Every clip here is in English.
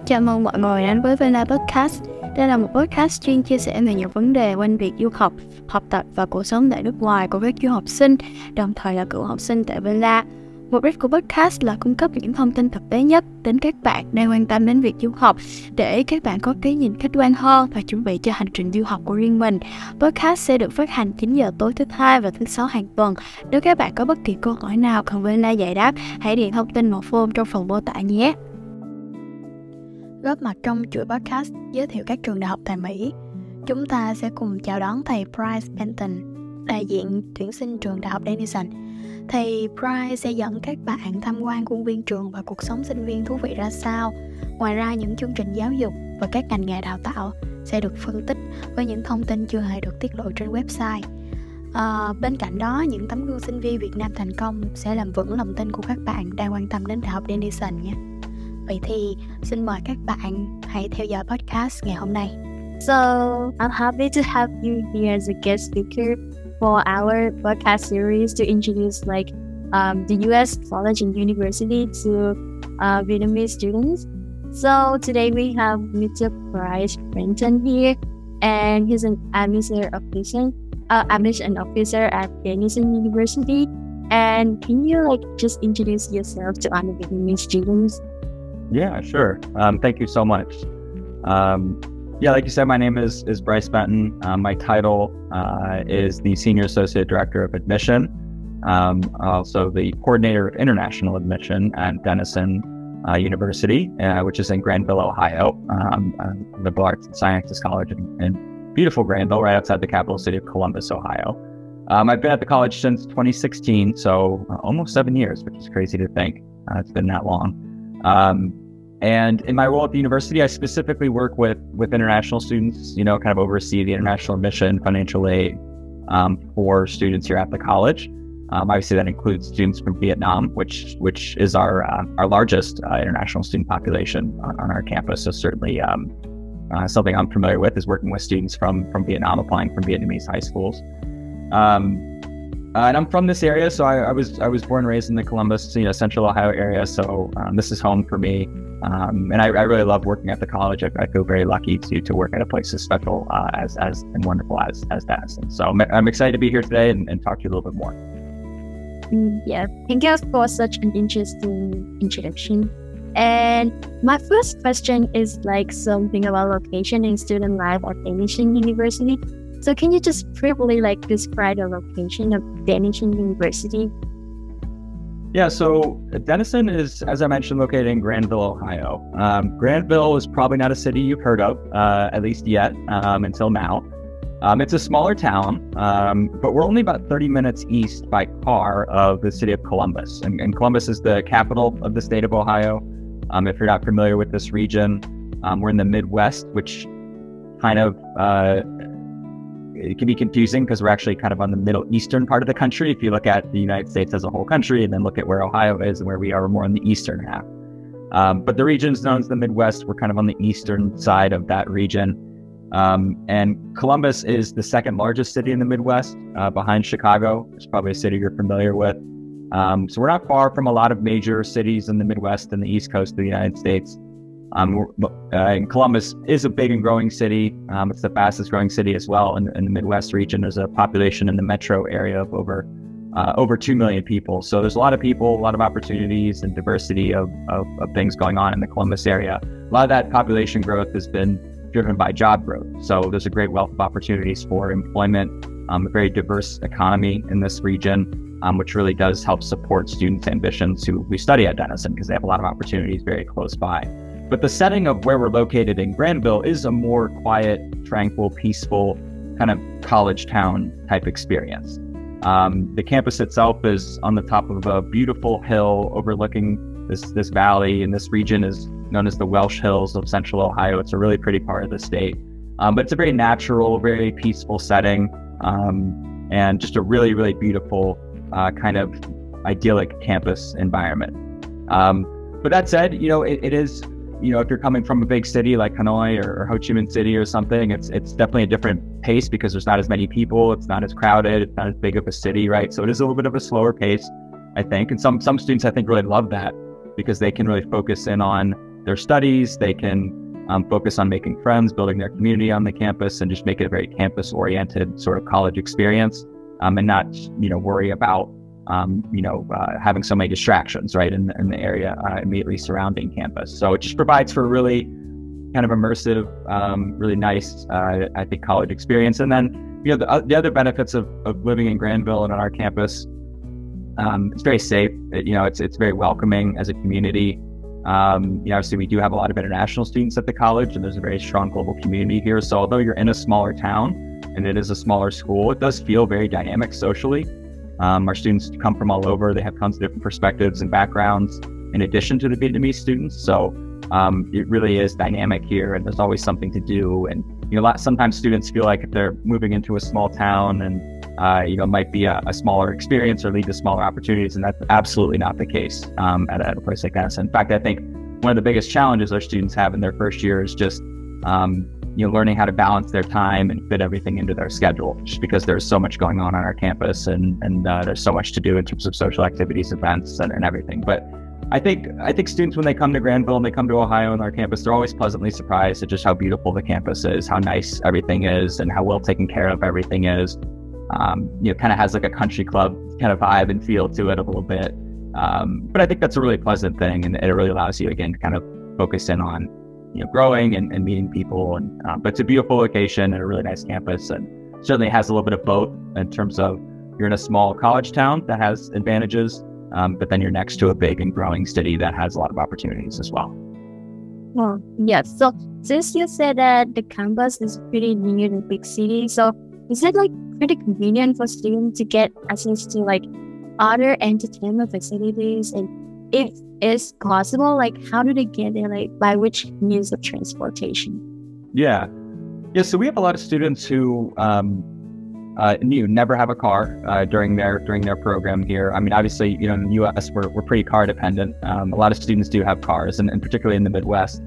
Chào mừng mọi người đến với Vela Podcast. Đây là một podcast chuyên chia sẻ về những vấn đề quanh việc du học, học tập và cuộc sống tại nước ngoài của các du học sinh, đồng thời là cựu học sinh tại Vela. Mục đích của podcast là cung cấp những thông tin thực tế nhất đến các bạn đang quan tâm đến việc du học để các bạn có cái nhìn khách quan hơn và chuẩn bị cho hành trình du học của riêng mình. Podcast sẽ được phát hành 9 giờ tối thứ Hai và thứ Sáu hàng tuần. Nếu các bạn có bất kỳ câu hỏi nào cần Vela giải đáp, hãy điền thông tin vào form trong phần mô tả nhé. Góp mặt trong chuỗi podcast giới thiệu các trường đại học tại Mỹ, chúng ta sẽ cùng chào đón thầy Bryce Benton, đại diện tuyển sinh trường đại học Denison. Thầy Bryce sẽ dẫn các bạn tham quan khuôn viên trường và cuộc sống sinh viên thú vị ra sao. Ngoài ra, những chương trình giáo dục và các ngành nghề đào tạo sẽ được phân tích với những thông tin chưa hề được tiết lộ trên website. Bên cạnh đó, những tấm gương sinh viên Việt Nam thành công sẽ làm vững lòng tin của các bạn đang quan tâm đến đại học Denison nhé. Vậy thì xin mời các bạn hãy theo dõi podcast ngày hôm nay. So I'm happy to have you here as a guest speaker for our podcast series to introduce the U.S. college and university to Vietnamese students. So today we have Mr. Bryce Benton here, and he's an admission officer at Denison University. And can you just introduce yourself to other Vietnamese students? Yeah, sure. Thank you so much. Like you said, my name is Bryce Benton. My title is the Senior Associate Director of Admission, also the Coordinator of International Admission at Denison University, which is in Granville, Ohio, Liberal Arts and Sciences College in beautiful Granville, right outside the capital city of Columbus, Ohio. I've been at the college since 2016, so almost 7 years, which is crazy to think. It's been that long. And in my role at the university, I specifically work with international students, kind of oversee the international admission, financial aid for students here at the college. Obviously, that includes students from Vietnam, which is our largest international student population on our campus. So certainly something I'm familiar with is working with students from Vietnam applying from Vietnamese high schools. And I'm from this area, so I was born and raised in the Columbus, Central Ohio area. So this is home for me, and I really love working at the college. I feel very lucky to work at a place as special as and wonderful as Denison. So I'm excited to be here today and talk to you a little bit more. Yeah, thank you for such an interesting introduction. And my first question is something about location and student life at Denison University. So can you just briefly describe the location of Denison University? Yeah, so Denison is, as I mentioned, located in Granville, Ohio. Granville is probably not a city you've heard of, at least yet, until now. It's a smaller town, but we're only about 30 minutes east by car of the city of Columbus. And Columbus is the capital of the state of Ohio. If you're not familiar with this region, we're in the Midwest, which kind of... it can be confusing because we're actually kind of on the middle eastern part of the country. If you look at the United States as a whole country and then look at where Ohio is and where we are, we're more on the eastern half. But the region is known as the Midwest. We're kind of on the eastern side of that region. And Columbus is the second largest city in the Midwest, behind Chicago. It's probably a city you're familiar with. So we're not far from a lot of major cities in the Midwest and the East Coast of the United States. And Columbus is a big and growing city. It's the fastest growing city as well in the Midwest region. There's a population in the metro area of over 2 million people. So there's a lot of people, a lot of opportunities and diversity of things going on in the Columbus area. A lot of that population growth has been driven by job growth. So there's a great wealth of opportunities for employment, a very diverse economy in this region, which really does help support students' ambitions who study at Denison because they have a lot of opportunities very close by. But the setting of where we're located in Granville is a more quiet, tranquil, peaceful kind of college town type experience. The campus itself is on the top of a beautiful hill overlooking this valley, and this region is known as the Welsh Hills of Central Ohio. It's a really pretty part of the state, but it's a very natural, very peaceful setting, and just a really, really beautiful kind of idyllic campus environment. But that said, it is, if you're coming from a big city like Hanoi or Ho Chi Minh City or something, it's definitely a different pace because there's not as many people, it's not as crowded, it's not as big of a city, right? So it is a little bit of a slower pace, I think. And some students, I think, really love that because they can really focus in on their studies. They can focus on making friends, building their community on the campus, and just make it a very campus-oriented sort of college experience, and not, worry about, having so many distractions, right, in the area immediately surrounding campus. So it just provides for a really kind of immersive, really nice, I think, college experience. And then, the other benefits of living in Granville and on our campus, it's very safe. It's very welcoming as a community. Obviously we do have a lot of international students at the college, and there's a very strong global community here. So although you're in a smaller town and it is a smaller school, it does feel very dynamic socially. Our students come from all over. They have tons of different perspectives and backgrounds in addition to the Vietnamese students. So it really is dynamic here, and there's always something to do. And sometimes students feel like if they're moving into a small town and it might be a smaller experience or lead to smaller opportunities, and that's absolutely not the case at a place like Denison. In fact, I think one of the biggest challenges our students have in their first year is just learning how to balance their time and fit everything into their schedule, just because there's so much going on our campus, and there's so much to do in terms of social activities, events, and everything. But I think students, when they come to Granville and they come to Ohio and our campus, they're always pleasantly surprised at just how beautiful the campus is, how nice everything is, and how well taken care of everything is. Kind of has like a country club kind of vibe and feel to it a little bit. But I think that's a really pleasant thing, and it really allows you, again, to kind of focus in on, growing and meeting people. But it's a beautiful location and a really nice campus, and certainly has a little bit of both in terms of you're in a small college town that has advantages, but then you're next to a big and growing city that has a lot of opportunities as well. Well, yes. So since you said that the campus is pretty near the big city, so is it pretty convenient for students to get access to other entertainment facilities? And if it's possible, how do they get there? By which means of transportation? Yeah. So we have a lot of students who never have a car during their program here. I mean, obviously, in the U.S. we're pretty car dependent. A lot of students do have cars, and particularly in the Midwest,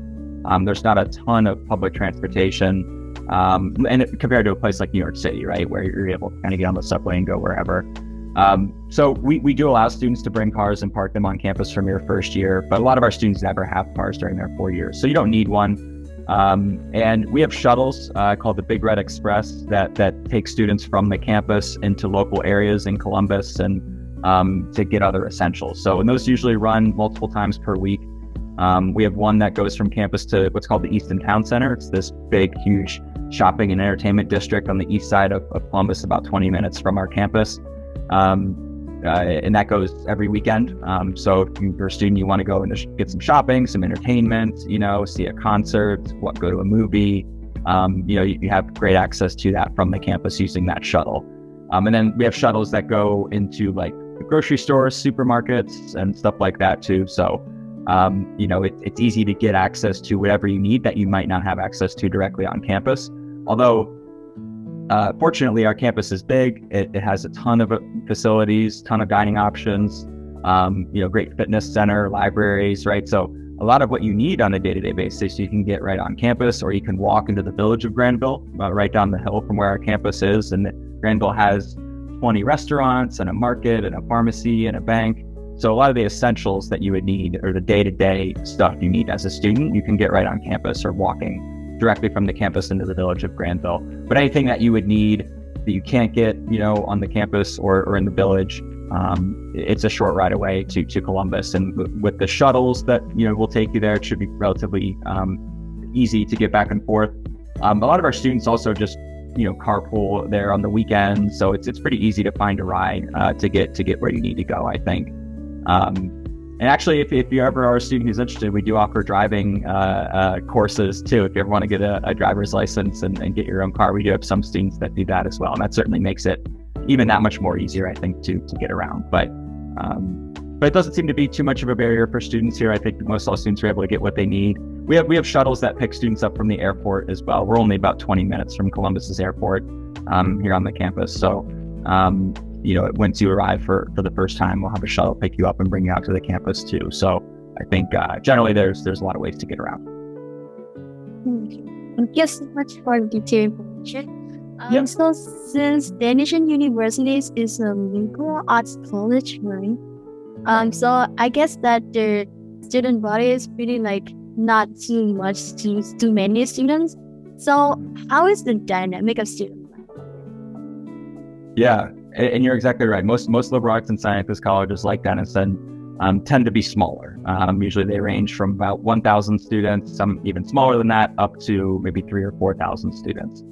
there's not a ton of public transportation. Compared to a place like New York City, right, where you're able to kind of get on the subway and go wherever. So we do allow students to bring cars and park them on campus from your first year, but a lot of our students never have cars during their 4 years, so you don't need one. And we have shuttles called the Big Red Express that take students from the campus into local areas in Columbus and to get other essentials. And those usually run multiple times per week. We have one that goes from campus to what's called the Easton Town Center. It's this big, huge shopping and entertainment district on the east side of Columbus, about 20 minutes from our campus. And that goes every weekend. So if you're a student, you want to go and get some shopping, some entertainment, see a concert, go to a movie, you have great access to that from the campus using that shuttle. And then we have shuttles that go into the grocery stores, supermarkets, and stuff like that too. So it's easy to get access to whatever you need that you might not have access to directly on campus. Although, fortunately, our campus is big. It has a ton of facilities, ton of dining options, great fitness center, libraries, right? So a lot of what you need on a day-to-day basis, you can get right on campus, or you can walk into the village of Granville, right down the hill from where our campus is. And Granville has 20 restaurants and a market and a pharmacy and a bank. So a lot of the essentials that you would need, or the day-to-day stuff you need as a student, you can get right on campus or walking directly from the campus into the village of Granville. But anything that you would need that you can't get, on the campus or in the village, it's a short ride away to Columbus. And with the shuttles that, will take you there, it should be relatively easy to get back and forth. A lot of our students also just, carpool there on the weekends. So it's pretty easy to find a ride to get where you need to go, I think. And actually, if you ever are a student who's interested, we do offer driving courses too. If you ever want to get a driver's license and get your own car, we do have some students that do that as well. And that certainly makes it even that much more easier, I think, to get around. But it doesn't seem to be too much of a barrier for students here. I think most all students are able to get what they need. We have shuttles that pick students up from the airport as well. We're only about 20 minutes from Columbus's airport here on the campus. So once you arrive for the first time, we'll have a shuttle pick you up and bring you out to the campus too. So I think generally there's a lot of ways to get around. Thank you so much for detailed information. So since Denison University is a liberal arts college, right? So I guess that the student body is pretty not too much to too many students. So how is the dynamic of student life? Yeah, and you're exactly right. Most liberal arts and sciences colleges like Denison tend to be smaller. Usually they range from about 1,000 students, some even smaller than that, up to maybe 3,000 or 4,000 students.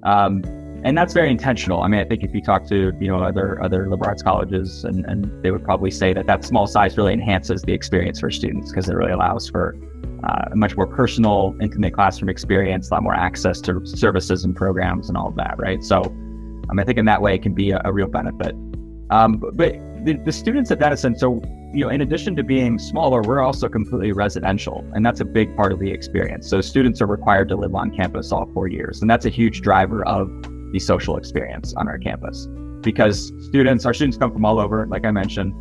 And that's very intentional. I mean, I think if you talk to, other liberal arts colleges, and they would probably say that small size really enhances the experience for students, because it really allows for a much more personal, intimate classroom experience, a lot more access to services and programs and all of that, right? So I think in that way it can be a real benefit. But the students at Denison, so, in addition to being smaller, we're also completely residential, and that's a big part of the experience. So students are required to live on campus all 4 years, and that's a huge driver of the social experience on our campus, because our students come from all over, like I mentioned,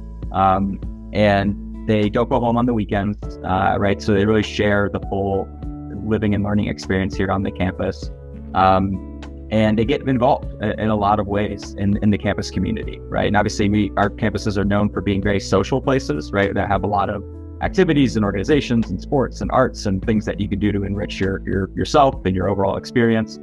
and they don't go home on the weekends, right? So they really share the full living and learning experience here on the campus. And they get involved in a lot of ways in the campus community, right? And obviously our campuses are known for being very social places, right? That have a lot of activities and organizations and sports and arts and things that you can do to enrich yourself and your overall experience.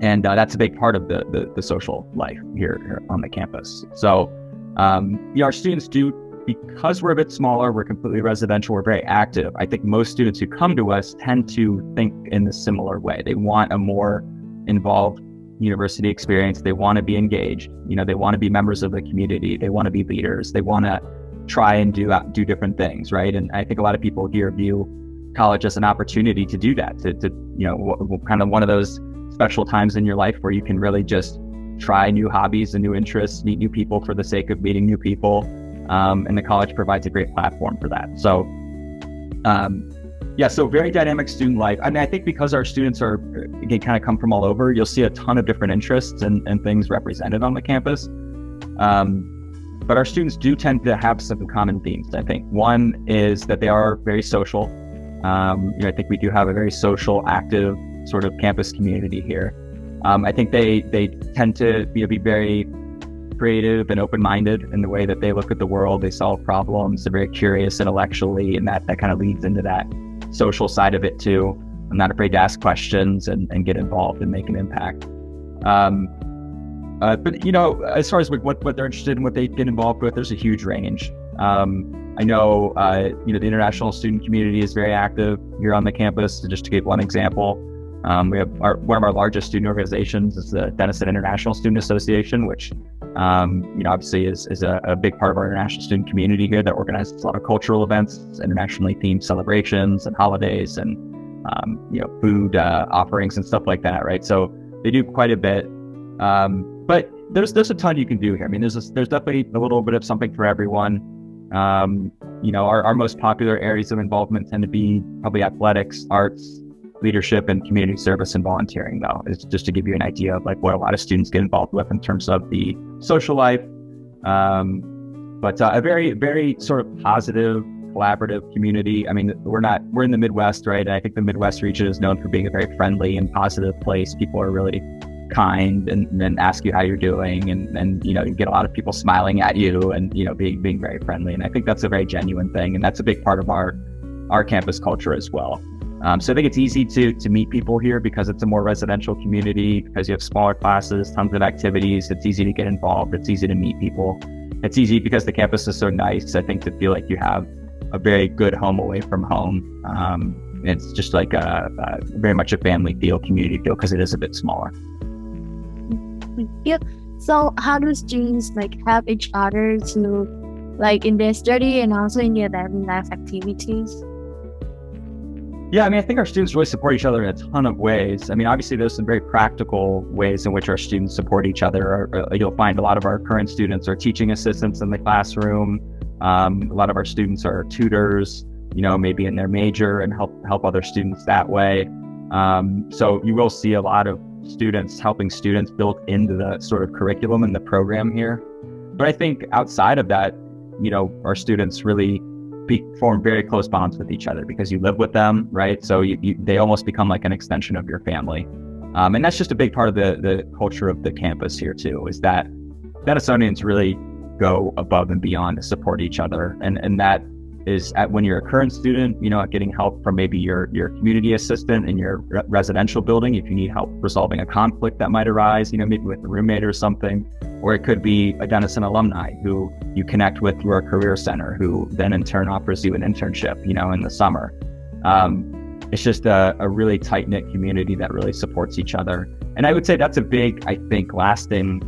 And that's a big part of the social life here on the campus. So our students do, because we're a bit smaller, we're completely residential, we're very active. I think most students who come to us tend to think in a similar way. They want a more involved university experience. They want to be engaged. They want to be members of the community. They want to be leaders. They want to try and do different things, right? And I think a lot of people here view college as an opportunity to do that, to kind of one of those special times in your life where you can really just try new hobbies and new interests, meet new people for the sake of meeting new people. And the college provides a great platform for that. So, so very dynamic student life. I mean, I think because our students again, kind of come from all over, you'll see a ton of different interests and things represented on the campus. But our students do tend to have some common themes, I think. One is that they are very social. I think we do have a very social, active sort of campus community here. I think they tend to be very creative and open-minded in the way that they look at the world. They solve problems. They're very curious intellectually, and that kind of leads into that social side of it too. I'm not afraid to ask questions and get involved and make an impact. But as far as what they're interested in, what they get involved with, there's a huge range. I know the international student community is very active here on the campus. So just to give one example, we have one of our largest student organizations is the Denison International Student Association, which obviously is a big part of our international student community here, that organizes a lot of cultural events, internationally themed celebrations and holidays, and food offerings and stuff like that, right? So they do quite a bit, but there's a ton you can do here. I mean, there's definitely a little bit of something for everyone. Our most popular areas of involvement tend to be probably athletics, arts, leadership, and community service and volunteering, though. It's just to give you an idea of what a lot of students get involved with in terms of the social life. But a very, very sort of positive, collaborative community. I mean, we're in the Midwest, right? And I think the Midwest region is known for being a very friendly and positive place. People are really kind and ask you how you're doing, and you get a lot of people smiling at you and being very friendly. And I think that's a very genuine thing, and that's a big part of our campus culture as well. So I think it's easy to meet people here because it's a more residential community, because you have smaller classes, tons of activities. It's easy to get involved. It's easy to meet people. It's easy because the campus is so nice, I think, to feel like you have a very good home away from home. It's just like very much a family feel, community feel, because it is a bit smaller. Yeah. So how do students help each other to in their study and also in their daily life activities? Yeah, I mean, I think our students really support each other in a ton of ways. I mean, obviously, there's some very practical ways in which our students support each other. You'll find a lot of our current students are teaching assistants in the classroom. A lot of our students are tutors, maybe in their major, and help other students that way. So you will see a lot of students helping students built into the sort of curriculum and the program here. But I think outside of that, our students really form very close bonds with each other because you live with them, right? So they almost become like an extension of your family. And that's just a big part of the culture of the campus here too, is that Denisonians really go above and beyond to support each other. And that is at when you're a current student, getting help from maybe your community assistant in your residential building if you need help resolving a conflict that might arise, maybe with a roommate or something. Or it could be a Denison alumni who you connect with through our career center, who then in turn offers you an internship, in the summer. It's just a really tight-knit community that really supports each other. And I would say that's a big, I think, lasting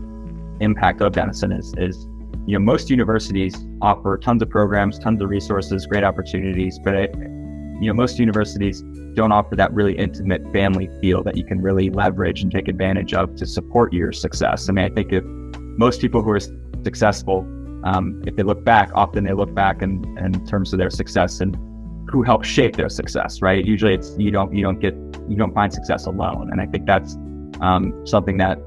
impact of Denison is most universities offer tons of programs, tons of resources, great opportunities, but most universities don't offer that really intimate family feel that you can really leverage and take advantage of to support your success. I mean, I think if most people who are successful, if they look back, often they look back in terms of their success and who helped shape their success, right? Usually it's you don't find success alone. And I think that's something that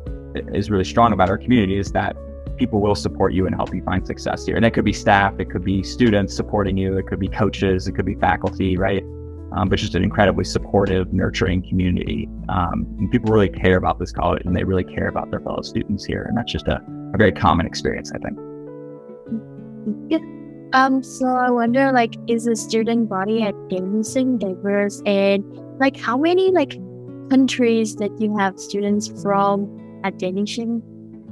is really strong about our community, is that people will support you and help you find success here. And it could be staff, it could be students supporting you, it could be coaches, it could be faculty, right? But just an incredibly supportive, nurturing community. And people really care about this college, and they really care about their fellow students here. And that's just a very common experience, I think. Yeah. So I wonder, is the student body at Denison diverse, and how many countries that you have students from at Denison?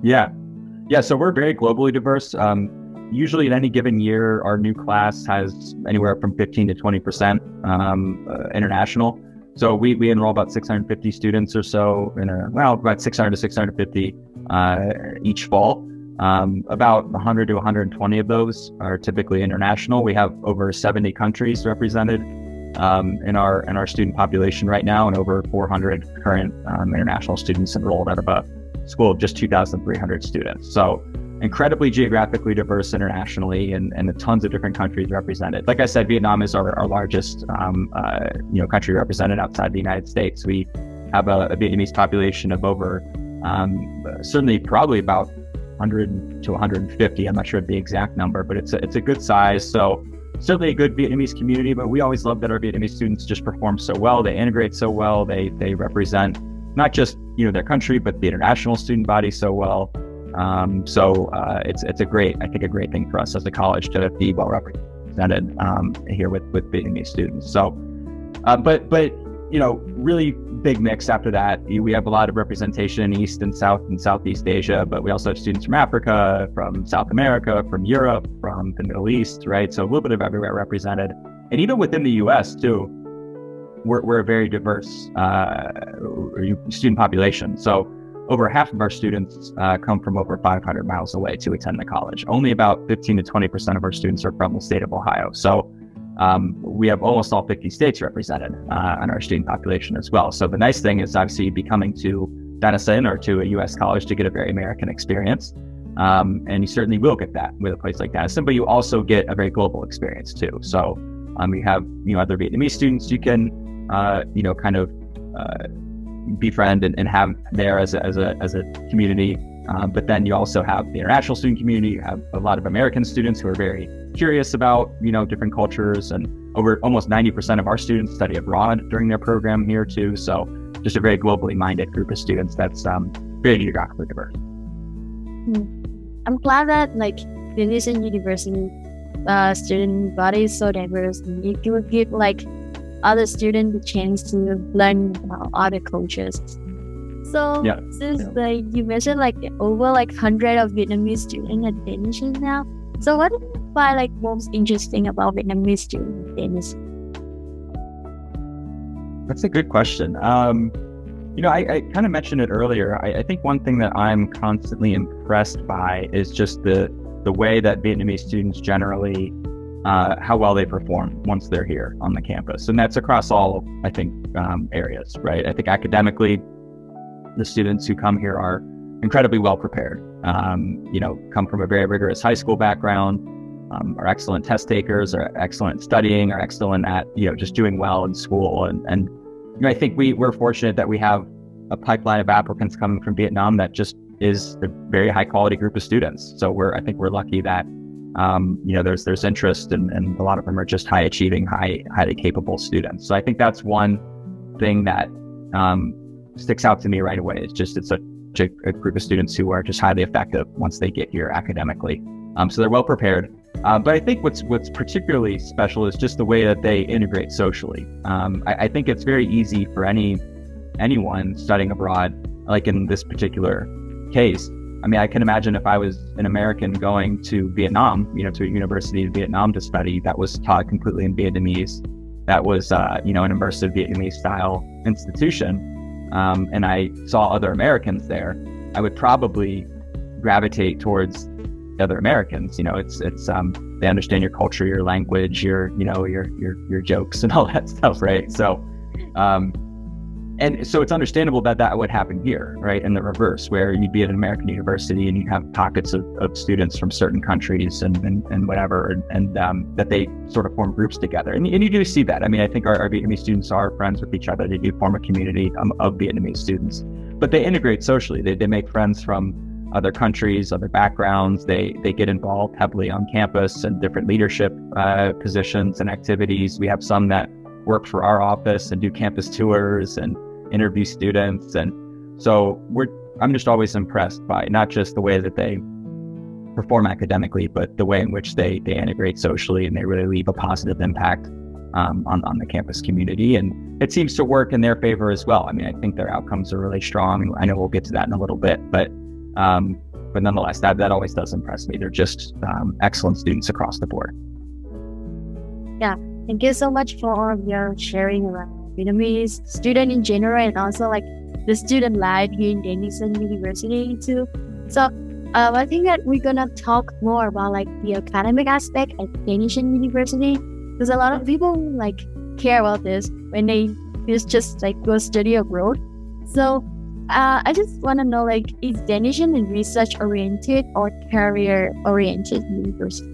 Yeah, so we're very globally diverse. Usually in any given year, our new class has anywhere from 15 to 20% international. So we enroll about 650 students or so about 600 to 650 each fall. About 100 to 120 of those are typically international. We have over 70 countries represented in our student population right now, and over 400 current international students enrolled out of a school of just 2,300 students. So incredibly geographically diverse internationally, and tons of different countries represented. Like I said, Vietnam is our largest country represented outside the United States. We have a Vietnamese population of over certainly probably about 100 to 150. I'm not sure the exact number, but it's a good size. So certainly a good Vietnamese community, but we always love that our Vietnamese students just perform so well. They integrate so well. They represent not just their country, but the international student body so well. It's a great thing for us as a college to be well represented here with Vietnamese students. So, but really big mix after that. We have a lot of representation in East and South and Southeast Asia, but we also have students from Africa, from South America, from Europe, from the Middle East, right? So a little bit of everywhere represented. And even within the US too, we're a very diverse student population. So over half of our students come from over 500 miles away to attend the college. Only about 15 to 20% of our students are from the state of Ohio. So we have almost all 50 states represented on our student population as well. So the nice thing is obviously you'd be coming to Denison or to a U.S. college to get a very American experience. And you certainly will get that with a place like Denison, but you also get a very global experience too. So you have other Vietnamese students you can befriend and have there as a community. But then you also have the international student community. You have a lot of American students who are very curious about, different cultures, and over almost 90% of our students study abroad during their program here too. So just a very globally minded group of students that's very geographically diverse. I'm glad that Denison University student body is so diverse. You would give other students the chance to learn about other cultures. So since you mentioned over 100 of Vietnamese students at Denison now, so what do you find most interesting about Vietnamese students at Denison? That's a good question. I kind of mentioned it earlier. I think one thing that I'm constantly impressed by is just the way that Vietnamese students generally, how well they perform once they're here on the campus. And that's across all, I think, areas, right? I think academically, the students who come here are incredibly well prepared, come from a very rigorous high school background, are excellent test takers, are excellent studying, are excellent at, just doing well in school. And I think we're fortunate that we have a pipeline of applicants coming from Vietnam that just is a very high quality group of students. So I think we're lucky that, there's interest, and a lot of them are just high achieving, highly capable students. So I think that's one thing that sticks out to me right away. It's such a group of students who are just highly effective once they get here academically. So they're well prepared. But I think what's particularly special is just the way that they integrate socially. I think it's very easy for anyone studying abroad, like in this particular case. I mean, I can imagine if I was an American going to Vietnam, to a university in Vietnam to study that was taught completely in Vietnamese, that was, an immersive Vietnamese style institution, and I saw other Americans there, I would probably gravitate towards other Americans. They understand your culture, your language, your jokes and all that stuff, right? So, and so it's understandable that would happen here, right? And the reverse, where you'd be at an American university and you have pockets of students from certain countries and whatever, and that they sort of form groups together. And you do see that. I mean, I think our Vietnamese students are friends with each other. They do form a community of Vietnamese students, but they integrate socially. They make friends from other countries, other backgrounds. They get involved heavily on campus and different leadership positions and activities. We have some that work for our office and do campus tours and interview students. And so I'm just always impressed by not just the way that they perform academically, but the way in which they integrate socially, and they really leave a positive impact on the campus community. And it seems to work in their favor as well. I mean, I think their outcomes are really strong. I know we'll get to that in a little bit, but nonetheless, that always does impress me. They're just excellent students across the board. Yeah, thank you so much for all of your sharing around Vietnamese student in general, and also like the student life here in Denison University too. So I think that we're gonna talk more about like the academic aspect at Denison University, because a lot of people like care about this when they just like go study abroad. So I just want to know, like, is Denison a research-oriented or career-oriented university?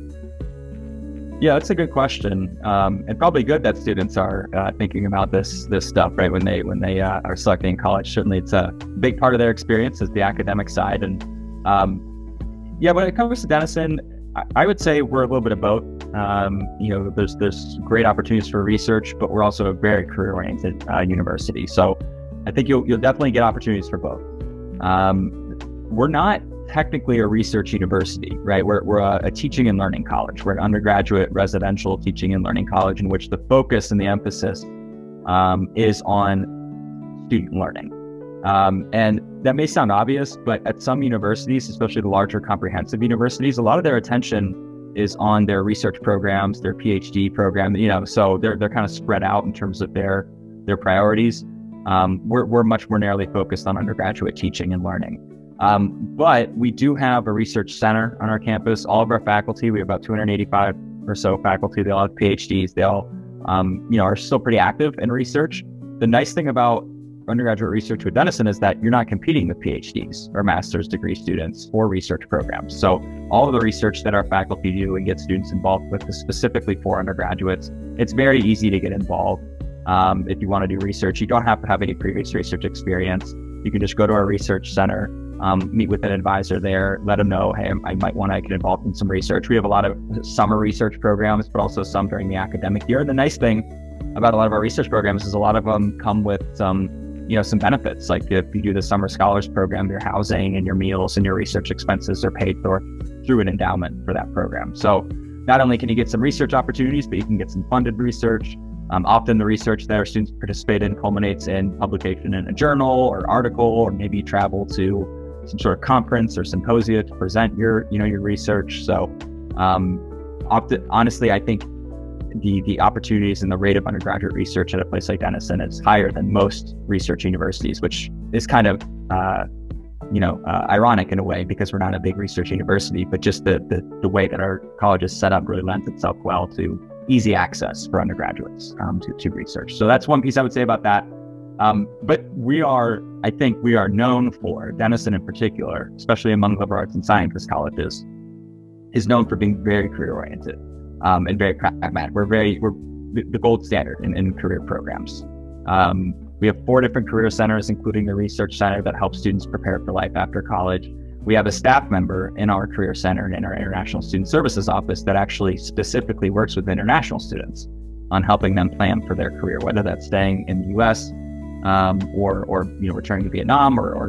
Yeah, that's a good question, and probably good that students are thinking about this stuff, right? When they are selecting college, certainly it's a big part of their experience is the academic side. And when it comes to Denison, I would say we're a little bit of both. There's great opportunities for research, but we're also a very career-oriented university. So I think you'll definitely get opportunities for both. We're not technically a research university, right? We're a teaching and learning college. We're an undergraduate residential teaching and learning college in which the focus and the emphasis is on student learning. And that may sound obvious, but at some universities, especially the larger comprehensive universities, a lot of their attention is on their research programs, their PhD program, so they're kind of spread out in terms of their priorities. We're much more narrowly focused on undergraduate teaching and learning. But we do have a research center on our campus. All of our faculty, we have about 285 or so faculty. They all have PhDs. They all, are still pretty active in research. The nice thing about undergraduate research with Denison is that you're not competing with PhDs or master's degree students for research programs. So all of the research that our faculty do and get students involved with is specifically for undergraduates. It's very easy to get involved. If you want to do research, you don't have to have any previous research experience. You can just go to our research center, meet with an advisor there, let them know, hey, I might want to get involved in some research. We have a lot of summer research programs, but also some during the academic year. And the nice thing about a lot of our research programs is a lot of them come with some benefits. Like if you do the summer scholars program, your housing and your meals and your research expenses are paid for through an endowment for that program. So not only can you get some research opportunities, but you can get some funded research. Often the research that our students participate in culminates in publication in a journal or article, or maybe you travel to some sort of conference or symposia to present your research. So honestly, I think the opportunities and the rate of undergraduate research at a place like Denison is higher than most research universities, which is kind of ironic in a way, because we're not a big research university, but just the way that our college is set up really lends itself well to easy access for undergraduates to research. So that's one piece I would say about that. But I think we are known for, Denison in particular, especially among liberal arts and sciences colleges, is known for being very career oriented and very pragmatic. We're the gold standard in career programs. We have 4 different career centers, including the research center that helps students prepare for life after college. We have a staff member in our career center and in our international student services office that actually specifically works with international students on helping them plan for their career, whether that's staying in the U.S. Or returning to Vietnam or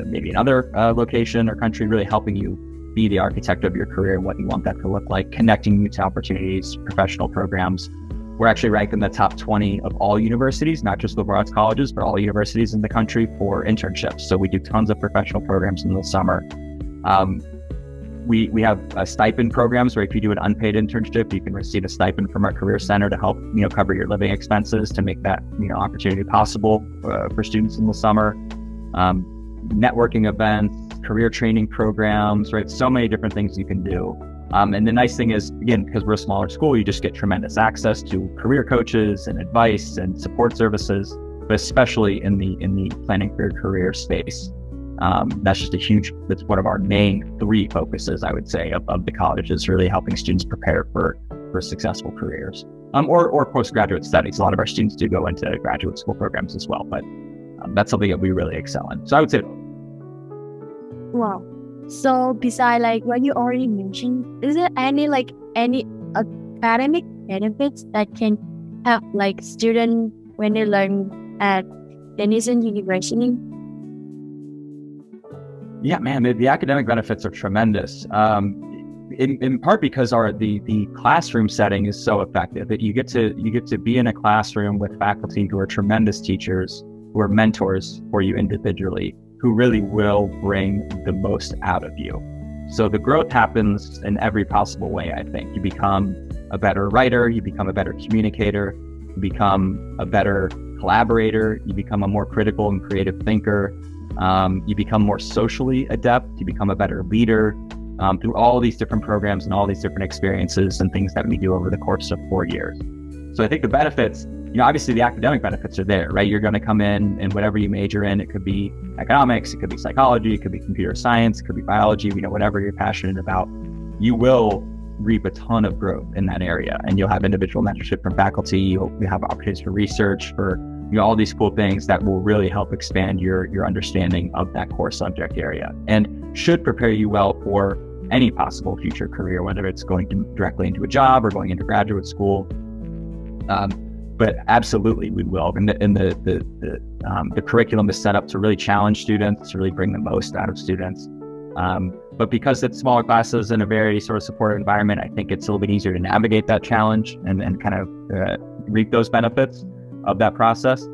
maybe another location or country, really helping you be the architect of your career and what you want that to look like, connecting you to opportunities, professional programs. We're actually ranked in the top 20 of all universities, not just liberal arts colleges, but all universities in the country for internships. So we do tons of professional programs in the summer. We have stipend programs where if you do an unpaid internship, you can receive a stipend from our career center to help, cover your living expenses to make that, opportunity possible for students in the summer. Networking events, career training programs, right? So many different things you can do. And the nice thing is, again, because we're a smaller school, you just get tremendous access to career coaches and advice and support services, but especially in the planning for your career space. That's that's one of our main 3 focuses, I would say, of the college, is really helping students prepare for successful careers, or postgraduate studies. A lot of our students do go into graduate school programs as well, but that's something that we really excel in. So I would say. Wow. So besides what you already mentioned, is there any academic benefits that can help students when they learn at Denison University? Yeah, man, the academic benefits are tremendous. In part because the classroom setting is so effective that you get to be in a classroom with faculty who are tremendous teachers, who are mentors for you individually, who really will bring the most out of you. So the growth happens in every possible way, I think. You become a better writer, you become a better communicator, you become a better collaborator, you become a more critical and creative thinker, you become more socially adept, you become a better leader, through all these different programs and all these different experiences and things that we do over the course of 4 years. So I think the benefits, obviously the academic benefits are there, right? You're going to come in and whatever you major in, it could be economics, it could be psychology, it could be computer science, it could be biology, whatever you're passionate about, you will reap a ton of growth in that area. And you'll have individual mentorship from faculty, you'll have opportunities for research, for all these cool things that will really help expand your understanding of that core subject area and should prepare you well for any possible future career, whether it's going directly into a job or going into graduate school. But absolutely we will. And the curriculum is set up to really challenge students, to really bring the most out of students. But because it's smaller classes in a very sort of supportive environment, I think it's a little bit easier to navigate that challenge and kind of reap those benefits of that process.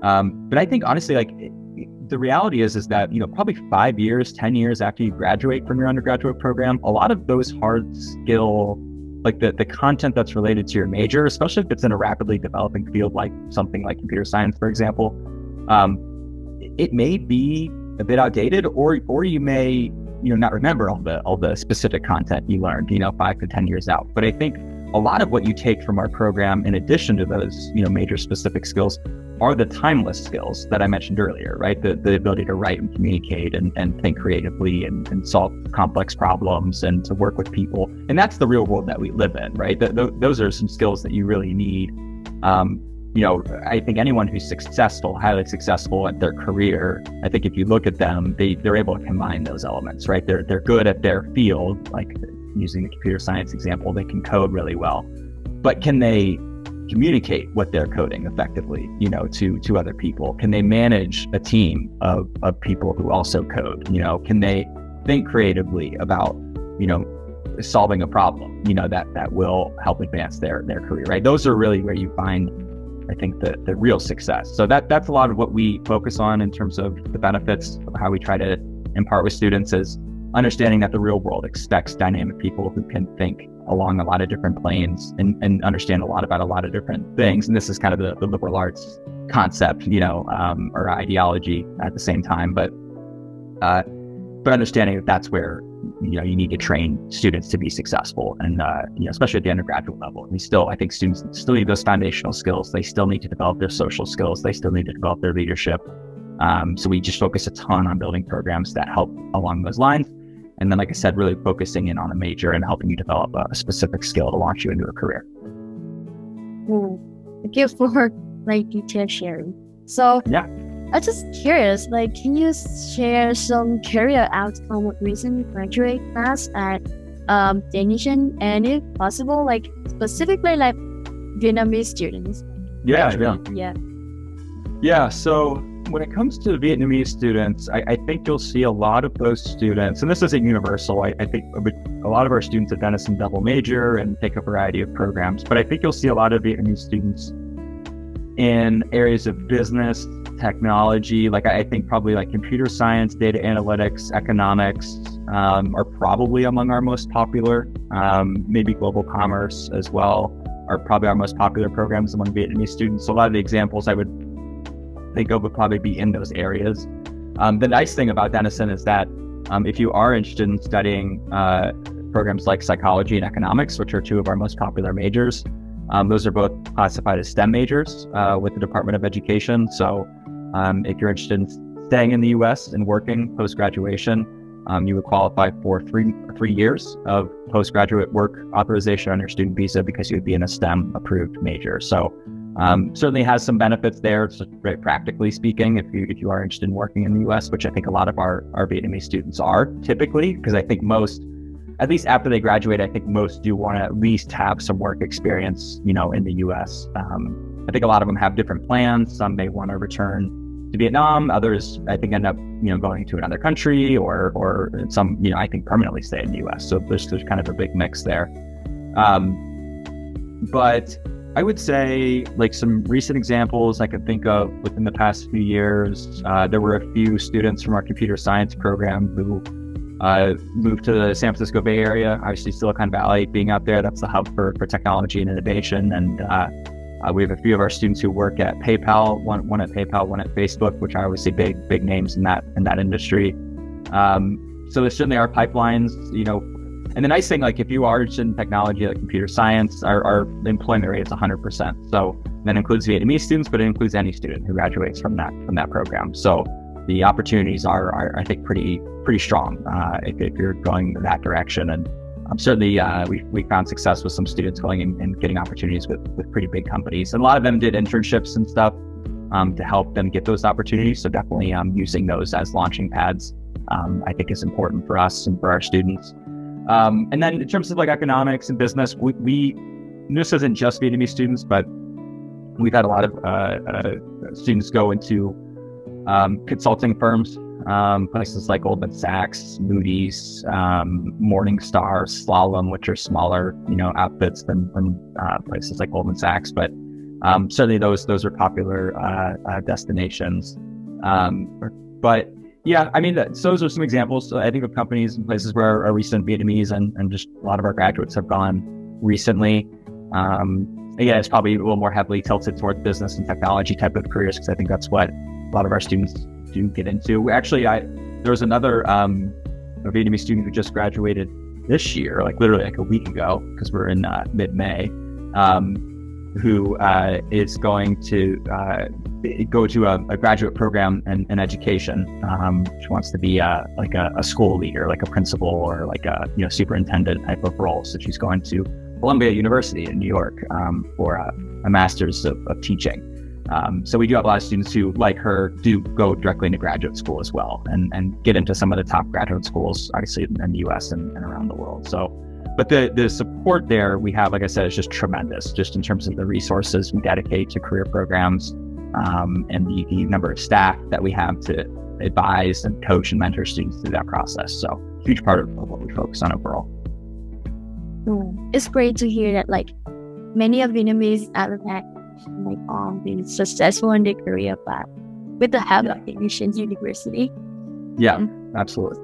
But I think honestly, the reality is that, probably 5 years, 10 years after you graduate from your undergraduate program, a lot of those hard skill, the content that's related to your major, especially if it's in a rapidly developing field, like something like computer science, for example, it may be a bit outdated, or you may, not remember all the specific content you learned, 5 to 10 years out. But I think a lot of what you take from our program, in addition to those, major specific skills, are the timeless skills that I mentioned earlier, right? The ability to write and communicate and think creatively and solve complex problems and to work with people. And that's the real world that we live in, right? Those are some skills that you really need. I think anyone who's successful, highly successful at their career, I think if you look at them, they're able to combine those elements, right? They're good at their field, like using the computer science example, they can code really well, but can they communicate what they're coding effectively, to other people? Can they manage a team of people who also code? Can they think creatively about, solving a problem, that will help advance their career, right? Those are really where you find, I think, the real success. So that's a lot of what we focus on in terms of the benefits of how we try to impart with students, is understanding that the real world expects dynamic people who can think along a lot of different planes and understand a lot about a lot of different things. And this is kind of the liberal arts concept, or ideology at the same time. But understanding that that's where, you need to train students to be successful. And, especially at the undergraduate level, I think students still need those foundational skills. They still need to develop their social skills. They still need to develop their leadership. So we just focus a ton on building programs that help along those lines. And then, like I said, really focusing in on a major and helping you develop a specific skill to launch you into a career. Thank you for detailed sharing. So yeah, I'm just curious, can you share some career outcome with recent graduate class at Denison, and if possible, specifically Vietnamese students? Yeah. So when it comes to Vietnamese students, I think you'll see a lot of those students, and this isn't universal. I think a lot of our students at Denison double major and take a variety of programs, but I think you'll see a lot of Vietnamese students in areas of business, technology. Like I think probably like computer science, data analytics, economics are probably among our most popular. Maybe global commerce as well are probably our most popular programs among Vietnamese students. So a lot of the examples I would think of would probably be in those areas. The nice thing about Denison is that if you are interested in studying programs like psychology and economics, which are two of our most popular majors, those are both classified as STEM majors with the Department of Education. So if you're interested in staying in the US and working post-graduation, you would qualify for three years of postgraduate work authorization on your student visa because you would be in a STEM approved major. So certainly has some benefits there, just very practically speaking, if you are interested in working in the US, which I think a lot of our Vietnamese students are typically, because I think most, at least after they graduate, I think most do want to at least have some work experience, in the US. I think a lot of them have different plans. Some may want to return to Vietnam. Others, I think, end up, going to another country, or some, I think permanently stay in the US. So there's kind of a big mix there. But I would say, like, some recent examples I could think of within the past few years, there were a few students from our computer science program who moved to the San Francisco Bay Area, obviously Silicon Valley being out there. That's the hub for technology and innovation. And we have a few of our students who work at PayPal, one at PayPal, one at Facebook, which are obviously big names in that industry. So there certainly are pipelines, and the nice thing, like if you are interested in technology, like computer science, our employment rate is 100%. So that includes Vietnamese students, but it includes any student who graduates from that program. So the opportunities are I think pretty strong if you're going that direction. And certainly we found success with some students going and getting opportunities with pretty big companies. And a lot of them did internships and stuff to help them get those opportunities. So definitely using those as launching pads, I think is important for us and for our students. And then in terms of like economics and business, this isn't just Vietnamese students, but we've had a lot of students go into consulting firms, places like Goldman Sachs, Moody's, Morningstar, Slalom, which are smaller, outfits than places like Goldman Sachs. But certainly those are popular destinations. But yeah, I mean, so those are some examples, I think, of companies and places where our recent Vietnamese and just a lot of our graduates have gone recently. Again, it's probably a little more heavily tilted towards business and technology type of careers, because I think that's what a lot of our students do get into. Actually, there was another a Vietnamese student who just graduated this year, like literally like a week ago, because we're in mid-May, who is going to go to a graduate program in education. She wants to be like a school leader, like a principal or like a superintendent type of role. So she's going to Columbia University in New York for a master's of teaching. So we do have a lot of students who, like her, do go directly into graduate school as well and get into some of the top graduate schools, obviously in the US and around the world. So, but the support there we have, like I said, is just tremendous, just in terms of the resources we dedicate to career programs and the number of staff that we have to advise and coach and mentor students through that process. So huge part of what we focus on overall. It's great to hear that like many of Vietnamese applicants been successful in their career path with the help of the Asian university. Yeah, absolutely.